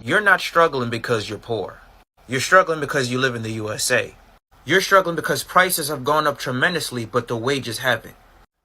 You're not struggling because you're poor. You're struggling because you live in the USA. You're struggling because prices have gone up tremendously, but the wages haven't.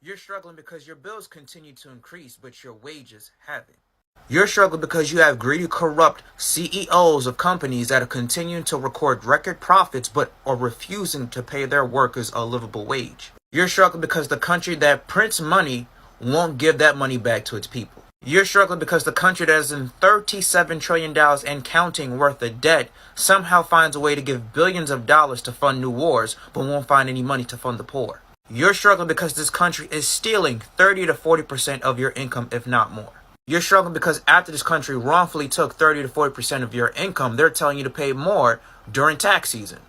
You're struggling because your bills continue to increase, but your wages haven't. You're struggling because you have greedy, corrupt CEOs of companies that are continuing to record record profits but are refusing to pay their workers a livable wage. You're struggling because the country that prints money won't give that money back to its people. You're struggling because the country that is in $37 trillion and counting worth of debt somehow finds a way to give billions of dollars to fund new wars but won't find any money to fund the poor. You're struggling because this country is stealing 30 to 40% of your income, if not more. You're struggling because after this country wrongfully took 30 to 40% of your income, they're telling you to pay more during tax season.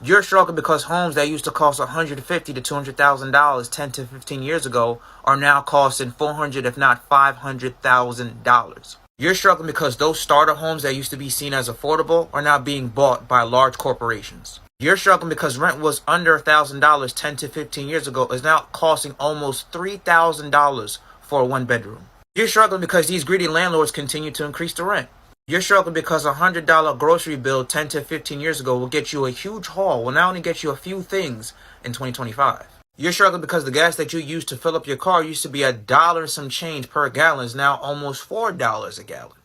You're struggling because homes that used to cost $150,000 to $200,000 10 to 15 years ago are now costing $400,000 if not $500,000. You're struggling because those starter homes that used to be seen as affordable are now being bought by large corporations. You're struggling because rent was under $1,000 10 to 15 years ago is now costing almost $3,000 for a one bedroom. You're struggling because these greedy landlords continue to increase the rent. You're struggling because a $100 grocery bill 10 to 15 years ago will get you a huge haul, will now only get you a few things in 2025. You're struggling because the gas that you used to fill up your car used to be $1 and some change per gallon is now almost $4 a gallon.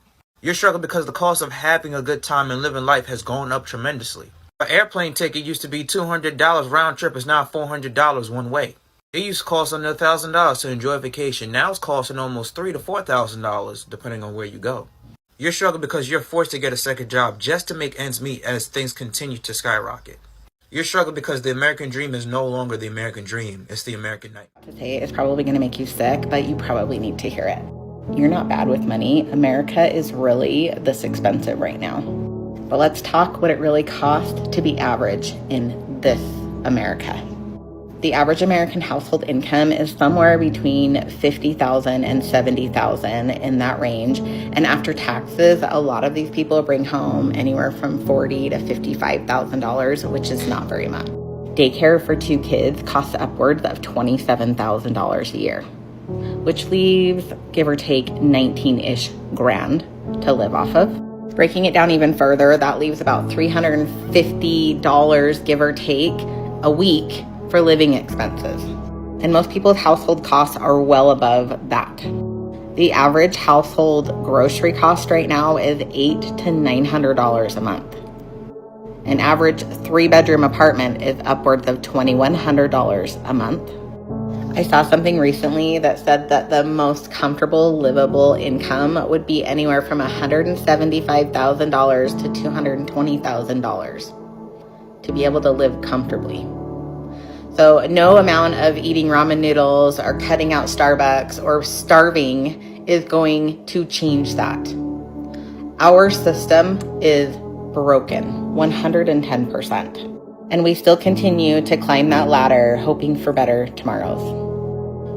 You're struggling because the cost of having a good time and living life has gone up tremendously. An airplane ticket used to be $200 round trip is now $400 one way. It used to cost under $1,000 to enjoy a vacation. Now it's costing almost $3,000 to $4,000 depending on where you go. You're struggling because you're forced to get a second job just to make ends meet as things continue to skyrocket. You're struggling because the American dream is no longer the American dream. It's the American nightmare. To say it's probably going to make you sick, but you probably need to hear it. You're not bad with money. America is really this expensive right now. But let's talk what it really costs to be average in this America. The average American household income is somewhere between $50,000 and $70,000 in that range. And after taxes, a lot of these people bring home anywhere from $40,000 to $55,000, which is not very much. Daycare for 2 kids costs upwards of $27,000 a year, which leaves, give or take, 19-ish grand to live off of. Breaking it down even further, that leaves about $350, give or take, a week for living expenses. And most people's household costs are well above that. The average household grocery cost right now is $800 to $900 a month. An average 3-bedroom apartment is upwards of $2,100 a month. I saw something recently that said that the most comfortable livable income would be anywhere from $175,000 to $220,000 to be able to live comfortably. So no amount of eating ramen noodles or cutting out Starbucks or starving is going to change that. Our system is broken 110%. And we still continue to climb that ladder, hoping for better tomorrows.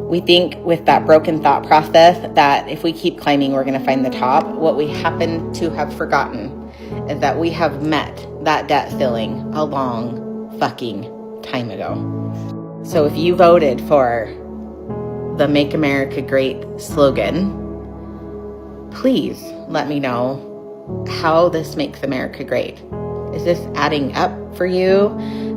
We think with that broken thought process that if we keep climbing, we're going to find the top. What we happen to have forgotten is that we have met that debt ceiling a long fucking time ago. So if you voted for the Make America Great slogan, please let me know how this makes America great. Is this adding up for you?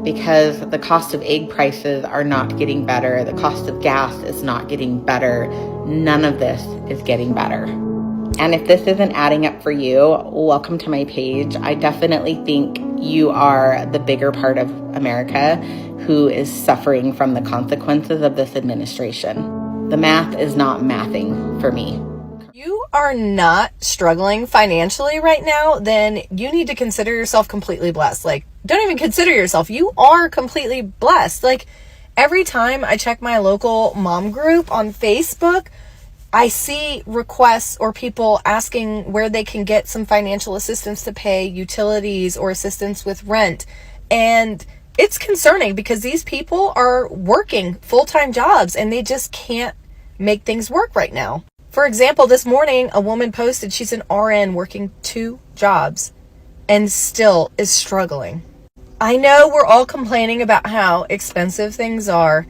Because the cost of egg prices are not getting better. The cost of gas is not getting better. None of this is getting better. And if this isn't adding up for you, welcome to my page. I definitely think you are the bigger part of America who is suffering from the consequences of this administration. The math is not mathing for me. You are not struggling financially right now, then you need to consider yourself completely blessed. Like, don't even consider yourself. You are completely blessed. Like, every time I check my local mom group on Facebook, I see requests or people asking where they can get some financial assistance to pay utilities or assistance with rent. And it's concerning because these people are working full-time jobs and they just can't make things work right now. For example, this morning, a woman posted she's an RN working 2 jobs and still is struggling. I know we're all complaining about how expensive things are.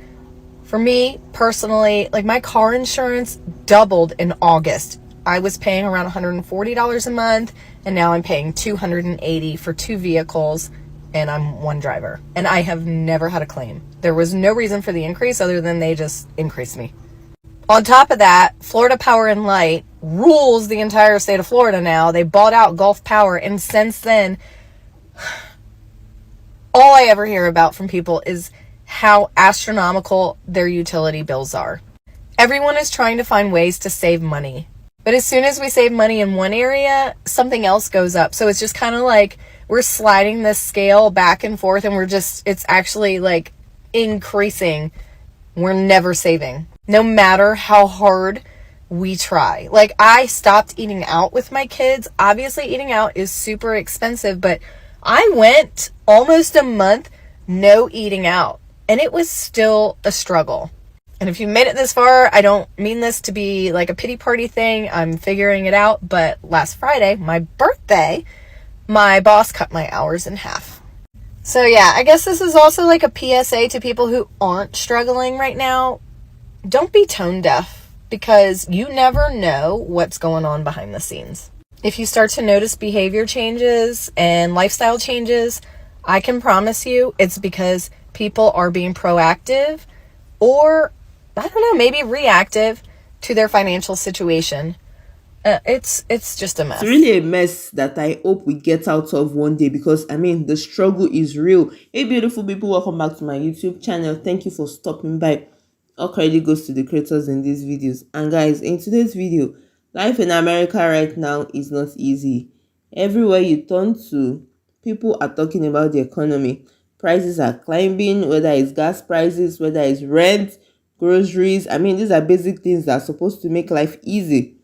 For me, personally, like my car insurance doubled in August. I was paying around $140 a month. and now I'm paying $280 for 2 vehicles, and I'm one driver. And I have never had a claim. There was no reason for the increase other than they just increased me. On top of that, Florida Power and Light rules the entire state of Florida now. They bought out Gulf Power, and since then, all I ever hear about from people is how astronomical their utility bills are. Everyone is trying to find ways to save money. But as soon as we save money in one area, something else goes up. So it's just kind of like we're sliding this scale back and forth, and it's actually like increasing. We're never saving, no matter how hard we try. Like, I stopped eating out with my kids. Obviously, eating out is super expensive, but I went almost a month no eating out, and it was still a struggle. And if you made it this far, I don't mean this to be like a pity party thing. I'm figuring it out. But last Friday, my birthday, my boss cut my hours in half. So yeah, I guess this is also like a PSA to people who aren't struggling right now. Don't be tone deaf, because you never know what's going on behind the scenes. If you start to notice behavior changes and lifestyle changes, I can promise you it's because people are being proactive, or I don't know, maybe reactive to their financial situation. It's just a mess. It's really a mess that I hope we get out of one day, because I mean, the struggle is real. Hey beautiful people, welcome back to my YouTube channel. Thank you for stopping by. All credit goes to the creators in these videos. And guys, in today's video, life in America right now is not easy. Everywhere you turn to, people are talking about the economy. Prices are climbing, whether it's gas prices, whether it's rent, groceries. I mean, these are basic things that are supposed to make life easy.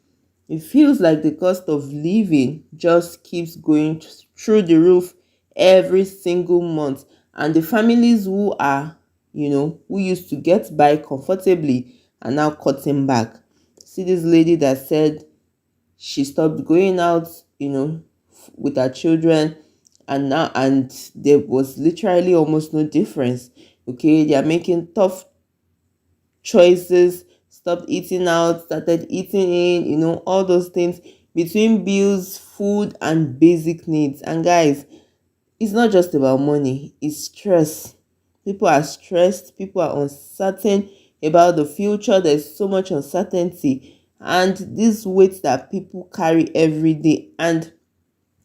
It feels like the cost of living just keeps going through the roof every single month. And the families who are, who used to get by comfortably are now cutting back. See this lady that said she stopped going out, with her children, and there was literally almost no difference. Okay, they are making tough choices, stopped eating out, started eating in, all those things between bills, food, and basic needs. And guys, it's not just about money, it's stress. People are stressed, people are uncertain about the future. There's so much uncertainty, and this weight that people carry every day. And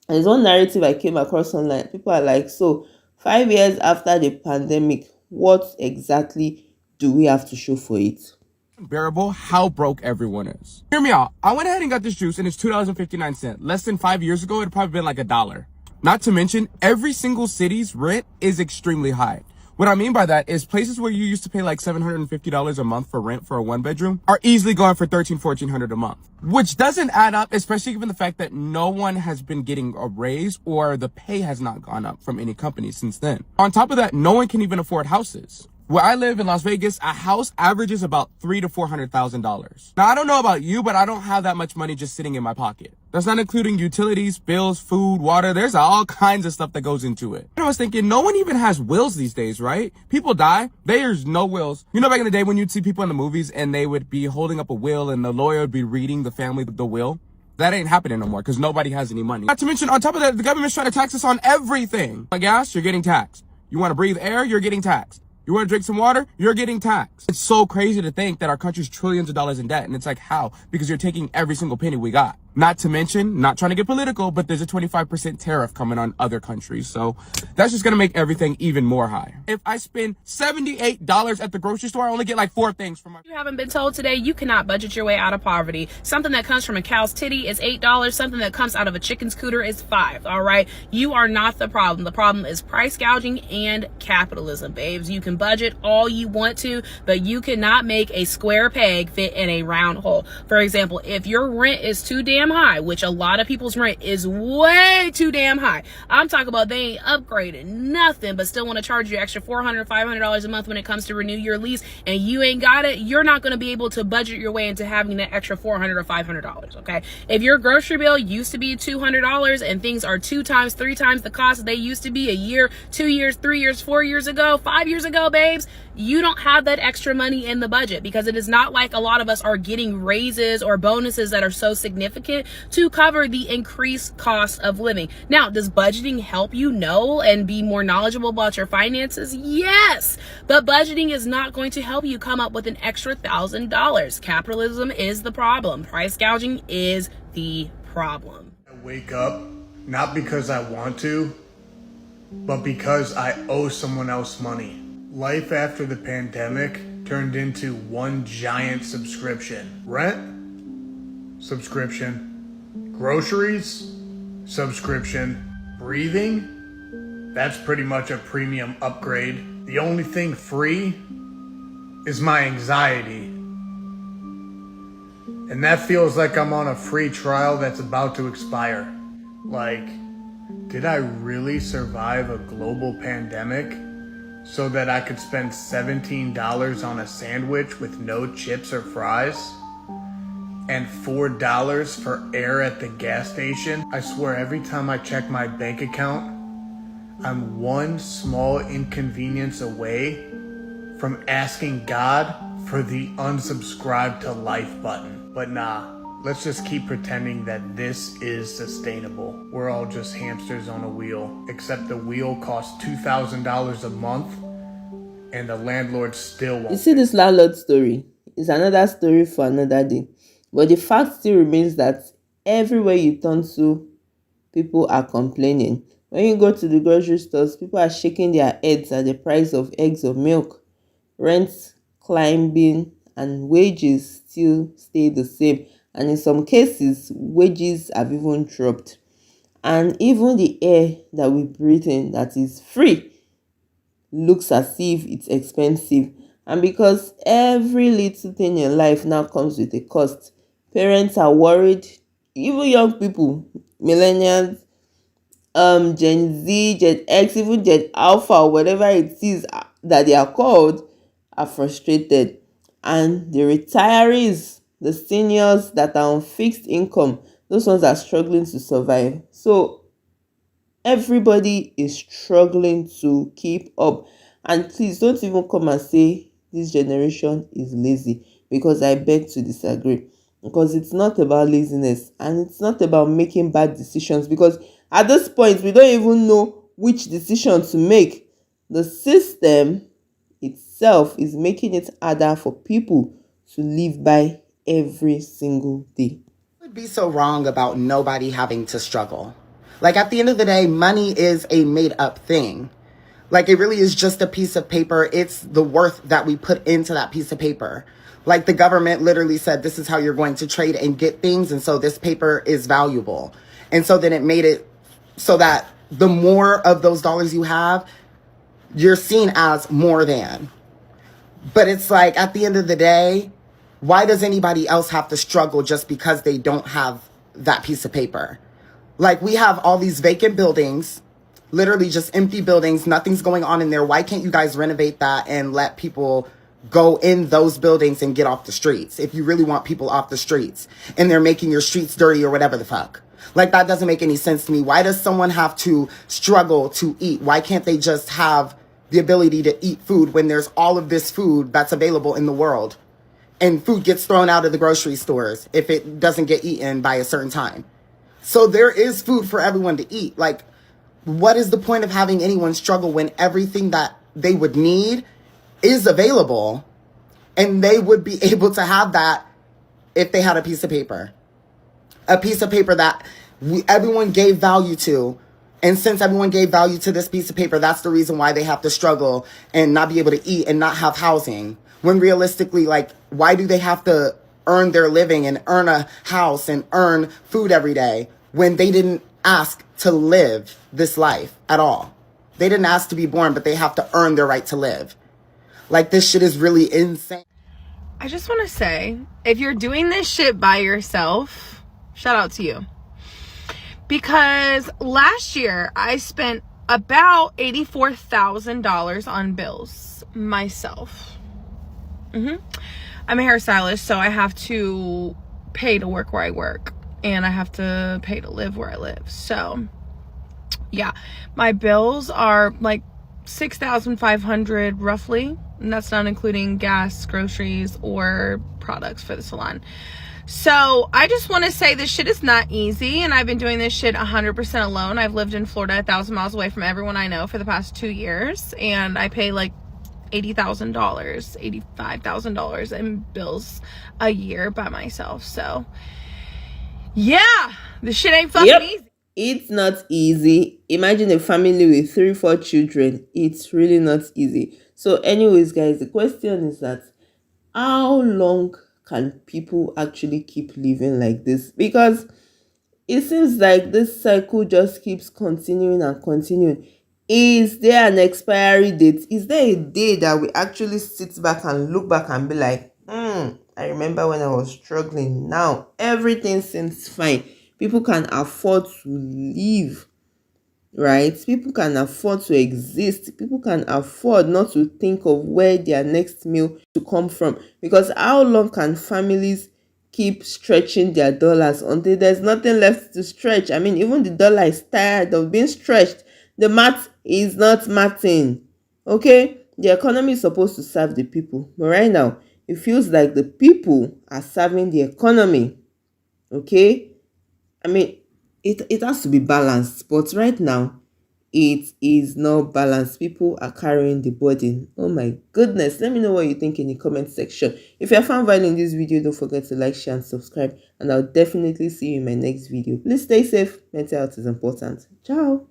there's one narrative I came across online. People are like, so 5 years after the pandemic, what exactly do we have to show for it? Bearable how broke everyone is. Hear me out. I went ahead and got this juice, and it's $2.59. Less than 5 years ago, it'd probably been like $1. Not to mention, every single city's rent is extremely high. What I mean by that is places where you used to pay like $750 a month for rent for a 1-bedroom are easily going for $1,300-1,400 a month, which doesn't add up, especially given the fact that no one has been getting a raise or the pay has not gone up from any company since then. On top of that, no one can even afford houses. Where I live in Las Vegas, a house averages about $300,000 to $400,000. Now, I don't know about you, but I don't have that much money just sitting in my pocket. That's not including utilities, bills, food, water. There's all kinds of stuff that goes into it. I was thinking, no one even has wills these days, right? People die. There's no wills. Back in the day when you'd see people in the movies and they would be holding up a will and the lawyer would be reading the family the will. That ain't happening no more because nobody has any money. Not to mention, on top of that, the government's trying to tax us on everything. Like gas, you're getting taxed. You want to breathe air, you're getting taxed. You want to drink some water? You're getting taxed. It's so crazy to think that our country's trillions of dollars in debt. And it's like, how? Because you're taking every single penny we got. Not to mention, not trying to get political, but there's a 25% tariff coming on other countries. So that's just going to make everything even more high. If I spend $78 at the grocery store, I only get like 4 things from my... You haven't been told today you cannot budget your way out of poverty. Something that comes from a cow's titty is $8. Something that comes out of a chicken scooter is $5. All right. You are not the problem. The problem is price gouging and capitalism, babes. You can budget all you want to, but you cannot make a square peg fit in a round hole. For example, if your rent is too damn high, which a lot of people's rent is way too damn high. I'm talking about they ain't upgraded nothing, but still want to charge you extra $400, $500 a month when it comes to renew your lease, and you ain't got it. You're not going to be able to budget your way into having that extra $400 or $500. Okay, if your grocery bill used to be $200 and things are 2 times, 3 times the cost they used to be a year, 2 years, 3 years, 4 years ago, 5 years ago, babes, you don't have that extra money in the budget, because it is not like a lot of us are getting raises or bonuses that are so significant pocket to cover the increased cost of living. Now, does budgeting help you know and be more knowledgeable about your finances? Yes, but budgeting is not going to help you come up with an extra $1,000. Capitalism is the problem. Price gouging is the problem. I wake up not because I want to, but because I owe someone else money. Life after the pandemic turned into one giant subscription. Rent? Subscription. Groceries? Subscription. Breathing? That's pretty much a premium upgrade. The only thing free is my anxiety. And that feels like I'm on a free trial that's about to expire. Like, did I really survive a global pandemic so that I could spend $17 on a sandwich with no chips or fries? And $4 for air at the gas station? I swear every time I check my bank account, I'm one small inconvenience away from asking God for the unsubscribe to life button. But nah, let's just keep pretending that this is sustainable. We're all just hamsters on a wheel, except the wheel costs $2,000 a month and the landlord still won't. You see, this landlord story is another story for another day. But the fact still remains that everywhere you turn to, people are complaining. When you go to the grocery stores, people are shaking their heads at the price of eggs or milk. Rents climbing and wages still stay the same. And in some cases, wages have even dropped. And even the air that we breathe in that is free looks as if it's expensive. And because every little thing in life now comes with a cost, parents are worried. Even young people, millennials, Gen Z, Gen X, even Gen Alpha, or whatever it is that they are called, are frustrated. And the retirees, the seniors that are on fixed income, those ones are struggling to survive. So everybody is struggling to keep up. And please don't even come and say this generation is lazy, because I beg to disagree. Because it's not about laziness and it's not about making bad decisions, because at this point we don't even know which decision to make. The system itself is making it harder for people to live by every single day. Would be so wrong about nobody having to struggle. Like, at the end of the day, money is a made up thing. Like, it really is just a piece of paper. It's the worth that we put into that piece of paper. Like, the government literally said, this is how you're going to trade and get things. And so this paper is valuable. And so then it made it so that the more of those dollars you have, you're seen as more than. But it's like, at the end of the day, why does anybody else have to struggle just because they don't have that piece of paper? Like, we have all these vacant buildings, literally just empty buildings. Nothing's going on in there. Why can't you guys renovate that and let people go in those buildings and get off the streets? If you really want people off the streets and they're making your streets dirty or whatever the fuck. Like, that doesn't make any sense to me. Why does someone have to struggle to eat? Why can't they just have the ability to eat food when there's all of this food that's available in the world? And food gets thrown out of the grocery stores if it doesn't get eaten by a certain time. So there is food for everyone to eat. Like, what is the point of having anyone struggle when everything that they would need is available, and they would be able to have that if they had a piece of paper? A piece of paper that everyone gave value to. And since everyone gave value to this piece of paper, that's the reason why they have to struggle and not be able to eat and not have housing. When realistically, like, why do they have to earn their living and earn a house and earn food every day when they didn't ask to live this life at all? They didn't ask to be born, but they have to earn their right to live. Like, this shit is really insane. I just want to say, if you're doing this shit by yourself, shout out to you. Because last year I spent about $84,000 on bills myself. I'm a hairstylist, so I have to pay to work where I work, and I have to pay to live where I live. So yeah, my bills are like $6,500 roughly, and that's not including gas, groceries, or products for the salon. So I just want to say this shit is not easy, and I've been doing this shit 100% alone. I've lived in Florida 1,000 miles away from everyone I know for the past 2 years, and I pay like $80,000, $85,000 in bills a year by myself. So yeah, this shit ain't fucking easy. It's not easy. Imagine a family with 3, 4 children. It's really not easy. So anyways, guys, the question is that how long can people actually keep living like this? Because it seems like this cycle just keeps continuing and continuing. Is there an expiry date? Is there a day that we actually sit back and look back and be like, I remember when I was struggling. Now everything seems fine. People can afford to live, right? People can afford to exist. People can afford not to think of where their next meal to come from. Because how long can families keep stretching their dollars until there's nothing left to stretch? I mean, even the dollar is tired of being stretched. The math is not mathing. Okay? The economy is supposed to serve the people. But right now, it feels like the people are serving the economy. Okay? I mean, it has to be balanced, but right now it is not balanced. People are carrying the burden. Oh my goodness. Let me know what you think in the comment section. If you found value in this video, don't forget to like, share, and subscribe. And I'll definitely see you in my next video. Please stay safe. Mental health is important. Ciao.